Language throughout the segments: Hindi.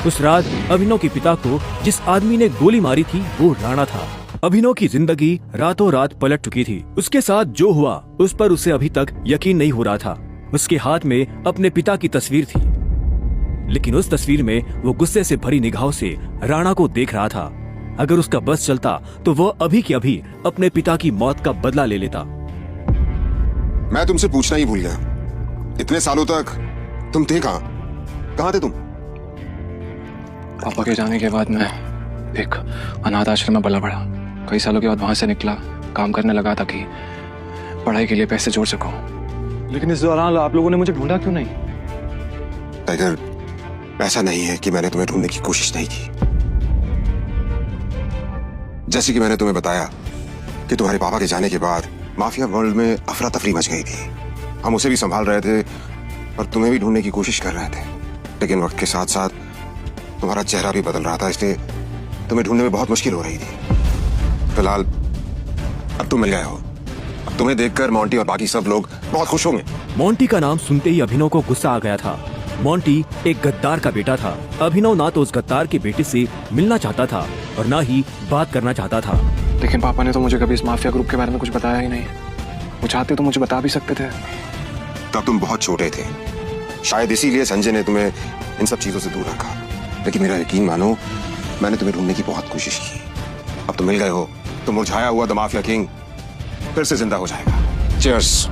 उस रात अभिनव के पिता को जिस आदमी ने गोली मारी थी वो राणा था। अभिनव की जिंदगी रातों रात पलट चुकी थी। उसके साथ जो हुआ उस पर उसे अभी तक यकीन नहीं हो रहा था। उसके हाथ में अपने पिता की तस्वीर थी, लेकिन उस तस्वीर में वो गुस्से से भरी निगाहों से राणा को देख रहा था। अगर उसका बस चलता तो वह अभी के अभी अपने पिता की मौत का बदला ले लेता। मैं तुमसे पूछना ही भूल गया, इतने सालों तक तुम थे कहाँ थे तुम? पापा के जाने के बाद मैं एक अनाथ आश्रम में पला पड़ा। कई सालों के बाद वहां से निकला, काम करने लगा ताकि पढ़ाई के लिए पैसे जोड़ सकूं। लेकिन इस दौरान आप लोगों ने मुझे ढूंढा क्यों नहीं? टाइगर, ऐसा नहीं है कि मैंने तुम्हें ढूंढने की कोशिश नहीं की। जैसे कि मैंने तुम्हें बताया कि तुम्हारे पापा के जाने के बाद माफिया वर्ल्ड में अफरा तफरी मच गई थी। हम उसे भी संभाल रहे थे और तुम्हें भी ढूंढने की कोशिश कर रहे थे, लेकिन वक्त के साथ साथ तुम्हारा चेहरा भी बदल रहा था, इसलिए तुम्हें ढूंढने में बहुत मुश्किल हो रही थी। फिलहाल अब तुम मिल गए हो। अब तुम्हें देखकर मोंटी और बाकी सब लोग बहुत खुश होंगे। मोंटी का नाम सुनते ही अभिनव को गुस्सा आ गया था। मोंटी एक गद्दार का बेटा था। अभिनव ना तो उस गद्दार के बेटे से मिलना चाहता था और ना ही बात करना चाहता था। लेकिन पापा ने तो मुझे कभी इस माफिया ग्रुप के बारे में कुछ बताया ही नहीं। वो चाहते तो मुझे बता भी सकते थे। तब तुम बहुत छोटे थे, शायद इसीलिए संजय ने तुम्हें इन सब चीजों से दूर रखा। लेकिन मेरा यकीन मानो, मैंने तुम्हें ढूंढने की बहुत कोशिश की। अब तुम मिल गए हो तो मुरझाया हुआ द माफिया किंग फिर से जिंदा हो जाएगा। चीयर्स।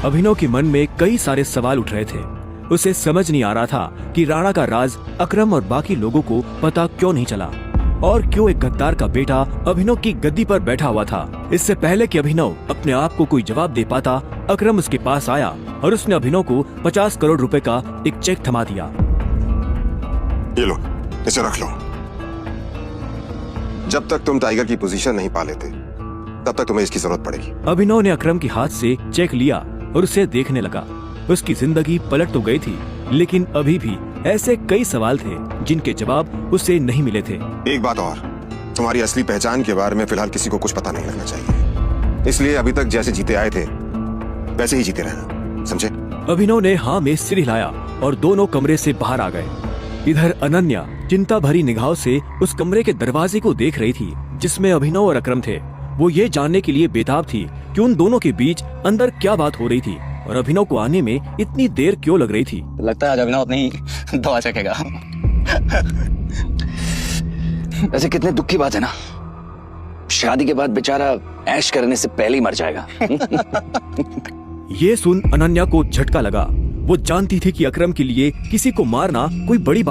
अभिनव के मन में कई सारे सवाल उठ रहे थे। उसे समझ नहीं आ रहा था कि राणा का राज अकरम और बाकी लोगों को पता क्यों नहीं चला और क्यों एक गद्दार का बेटा अभिनव की गद्दी पर बैठा हुआ था। इससे पहले कि अभिनव अपने आप को कोई जवाब दे पाता, अकरम उसके पास आया और उसने अभिनव को 50 करोड़ रुपए का एक चेक थमा दिया। ये लो, इसे रख लो। जब तक तुम टाइगर की पोजीशन नहीं पा लेते तब तक तुम्हें इसकी जरूरत पड़ेगी। अभिनव ने अकरम के हाथ से चेक लिया और उसे देखने लगा। उसकी जिंदगी पलट तो गई थी, लेकिन अभी भी ऐसे कई सवाल थे जिनके जवाब उसे नहीं मिले थे। एक बात और, तुम्हारी असली पहचान के बारे में फिलहाल किसी को कुछ पता नहीं लगना चाहिए। इसलिए अभी तक जैसे जीते आए थे वैसे ही जीते रहना, समझे? अभिनव ने हाँ में सिर हिलाया और दोनों कमरे से बाहर आ गए। इधर अनन्या चिंता भरी निगाहों से उस कमरे के दरवाजे को देख रही थी जिसमें अभिनव और अकरम थे। वो ये जानने के लिए बेताब थी कि उन दोनों के बीच अंदर क्या बात हो रही थी और अभिनव को आने में इतनी देर क्यों लग रही थी। लगता है आज अभिनव अपनी दवा चखेगा। वैसे कितने दुख की बात है ना, शादी के बाद बेचारा ऐश करने से पहले ही मर जाएगा। ये सुन अनन्या को झटका लगा। वो जानती थी कि अकरम के लिए किसी को मारना कोई बड़ी